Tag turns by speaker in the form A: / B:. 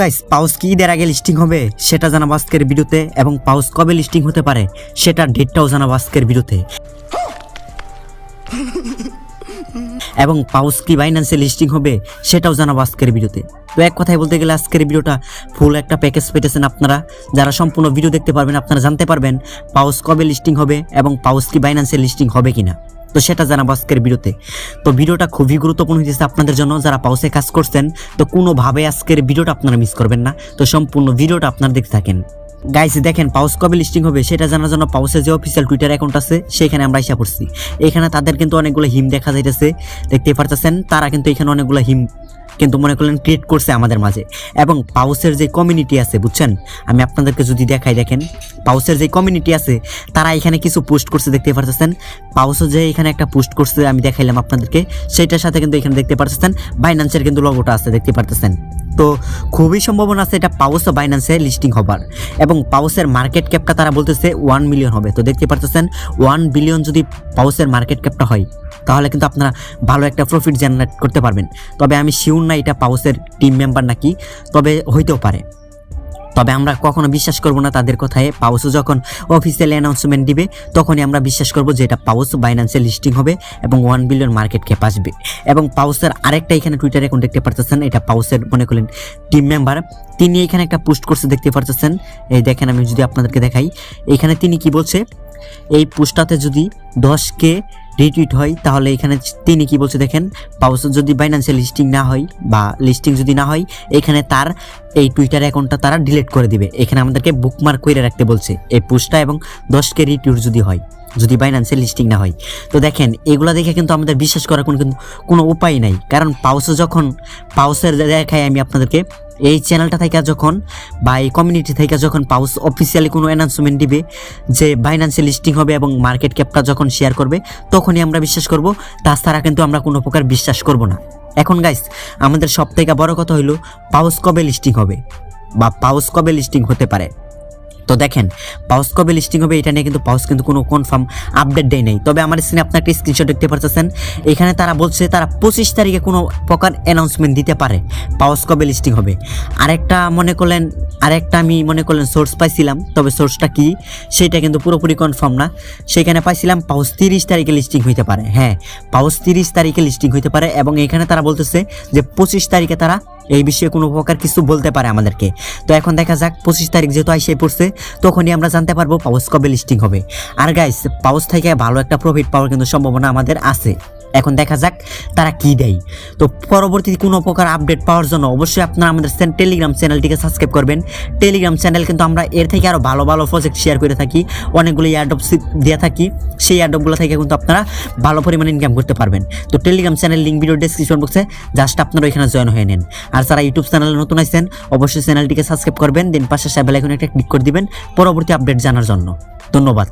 A: Guys, পাউস কি ঈদের আগে লিস্টিং হবে সেটা জানাবো আজকের ভিডিওতে, এবং পাউস কবে লিস্টিং হতে পারে সেটার ডেটটাও জানাবো আজকের ভিডিওতে, এবং পাউস কি বাইন্যান্সে লিস্টিং হবে সেটাও জানাবো আজকের ভিডিওতে। তো এক কথায় বলতে গেলে আজকের ভিডিওটা ফুল একটা প্যাকেজ পেতেছেন আপনারা। যারা সম্পূর্ণ ভিডিও দেখতে পারবেন আপনারা জানতে পারবেন পাউস কবে লিস্টিং হবে এবং পাউস কি বাইন্যান্সে লিস্টিং হবে কিনা, তো সেটা জানাবো আজকের ভিডিওতে। তো ভিডিওটা খুবই গুরুত্বপূর্ণ হয়েছে আপনাদের জন্য, যারা পাউসে কাজ করছেন। তো কোনোভাবে আজকের ভিডিওটা আপনারা মিস করবেন না, তো সম্পূর্ণ ভিডিওটা আপনারা দেখতে থাকেন। গাইস দেখেন, পাউস কবে লিস্টিং হবে সেটা জানার জন্য পাউসের যে অফিসিয়াল টুইটার অ্যাকাউন্ট আছে সেখানে আমরা এসে পড়ছি। এখানে তাদের কিন্তু অনেকগুলো হিম দেখা যাইতেছে, দেখতে পারতেছেন। তারা কিন্তু এখানে অনেকগুলো হিম কিন্তু মনে করলেন ক্রিয়েট করছে আমাদের মাঝে। এবং পাউসের যে কমিউনিটি আছে বুঝছেন, আমি আপনাদেরকে যদি দেখাই, দেখেন পাউসের যে কমিউনিটি আছে তারা এখানে কিছু পোস্ট করছে, দেখতে পারতেছেন। পাউসও যে এখানে একটা পোস্ট করছে আমি দেখাইলাম আপনাদেরকে, সেইটার সাথে কিন্তু এখানে দেখতে পারতেছেন বাইন্যান্সের কিন্তু লোগোটা আছে, দেখতে পারতেছেন। তো খুবই সম্ভাবনা আছে এটা পাউস ও বাইন্যান্সে লিস্টিং হবার, এবং পাউসের মার্কেট ক্যাপটা তারা বলতেছে 1 মিলিয়ন হবে। তো দেখতে পারতেছেন 1 বিলিয়ন যদি পাউসের মার্কেট ক্যাপটা হয় তাহলে কিন্তু আপনারা ভালো একটা প্রফিট জেনারেট করতে পারবেন। তবে আমি শিওর না এটা পাউসের টিম মেম্বার নাকি, তবে হইতেও পারে। তবে আমরা কখনো বিশ্বাস করব না তাদের কথায়। পাউসও যখন অফিসিয়ালি অ্যানাউন্সমেন্ট দিবে তখনই আমরা বিশ্বাস করব যে এটা পাউস বাইন্যান্সে লিস্টিং হবে এবং 1 বিলিয়ন মার্কেট ক্যাপ আসবে। এবং পাউসের আরেকটা এখানে টুইটার অ্যাকাউন্ট দেখতে পারতেছেন, এটা পাউসের মনে করলেন টিম মেম্বার, তিনি এখানে একটা পোস্ট করছে, দেখতে পারতেছেন। এই দেখেন, আমি যদি আপনাদেরকে দেখাই, এখানে তিনি কি বলছে, এই পোস্টটাতে যদি 10K রিটুইট হয় তাহলে এখানে তিনি কি বলছে দেখেন, পাউস যদি বাইন্যান্সে লিস্টিং না হয় বা লিস্টিং যদি না হয় এখানে তার এই টুইটার অ্যাকাউন্টটা তারা ডিলিট করে দিবে। এখানে আমাদেরকে বুকমার্ক করে রাখতে বলছে এই পোস্টটা, এবং 10K রিটুইট যদি হয়, যদি বাইন্যান্সে লিস্টিং না হয়। তো দেখেন এগুলো দেখে কিন্তু আমাদের বিশ্বাস করার কোনো উপায় নাই, কারণ পাউসে যখন পাউসের দেখাই আমি আপনাদেরকে, এই চ্যানেলটা থেকে যখন বা এই কমিউনিটি থেকে যখন পাউস অফিসিয়ালি কোনো অ্যানাউন্সমেন্ট দিবে যে বাইন্যান্সে লিস্টিং হবে এবং মার্কেট ক্যাপটা যখন শেয়ার করবে তখনই আমরা বিশ্বাস করব, তাছাড়া কিন্তু আমরা কোনো প্রকার বিশ্বাস করব না। এখন গাইস, আমাদের সব থেকে বড় কথা হইলো পাউস কবে লিস্টিং হবে বা পাউস কবে লিস্টিং হতে পারে। তো দেখেন পাউস কবে লিস্টিং হবে এটা নিয়ে কিন্তু পাউস কিন্তু কোনো কনফার্ম আপডেট দেয় নাই। তবে আমার স্ক্রিনে আপনার একটা স্ক্রিনশট দেখতে পাচ্ছেন, এখানে তারা বলছে তারা 25 তারিখে কোনো প্রকার অ্যানাউন্সমেন্ট দিতে পারে পাউস কবে লিস্টিং হবে। আরেকটা আমি মনে করলেন সোর্স পাইছিলাম, তবে সোর্সটা কি সেটা কিন্তু পুরোপুরি কনফার্ম না। সেখানে পাইছিলাম পাউস 30 তারিখে লিস্টিং হইতে পারে। হ্যাঁ, পাউস 30 তারিখে লিস্টিং হইতে পারে, এবং এখানে তারা বলতেছে যে 25 তারিখে তারা এই বিষয়ে কোনো প্রকার কিছু বলতে পারে আমাদেরকে। তো এখন দেখা যাক 25 তারিখ যেহেতু আইসে পড়ছে তখনই আমরা জানতে পারবো পাউস কবে লিস্টিং হবে। আর গাইস, পাউস থেকে ভালো একটা প্রফিট পাওয়ার কিন্তু সম্ভাবনা আমাদের আছে। এখন দেখা যাক তারা কি দেয়। তো পরবর্তী কোনো প্রকার আপডেট পাওয়ার জন্য অবশ্যই আপনারা আমাদের টেলিগ্রাম চ্যানেলটিকে সাবস্ক্রাইব করবেন। টেলিগ্রাম চ্যানেল কিন্তু আমরা এর থেকে আরও ভালো ভালো প্রজেক্ট শেয়ার করে থাকি, অনেকগুলো এয়ারড্রপ দিয়ে থাকি, সেই এয়ারড্রপগুলো থেকে কিন্তু আপনারা ভালো পরিমাণে ইনকাম করতে পারবেন। তো Telegram channel link video description বক্সে, জাস্ট আপনারা ওইখানে জয়েন হয়ে নেন। আর যারা ইউটিউব চ্যানেলে নতুন আছেন অবশ্যই চ্যানেলটিকে সাবস্ক্রাইব করবেন, দেন পাশে বেল আইকনে একটা ক্লিক করে দিবেন পরবর্তী আপডেট জানার জন্য। ধন্যবাদ।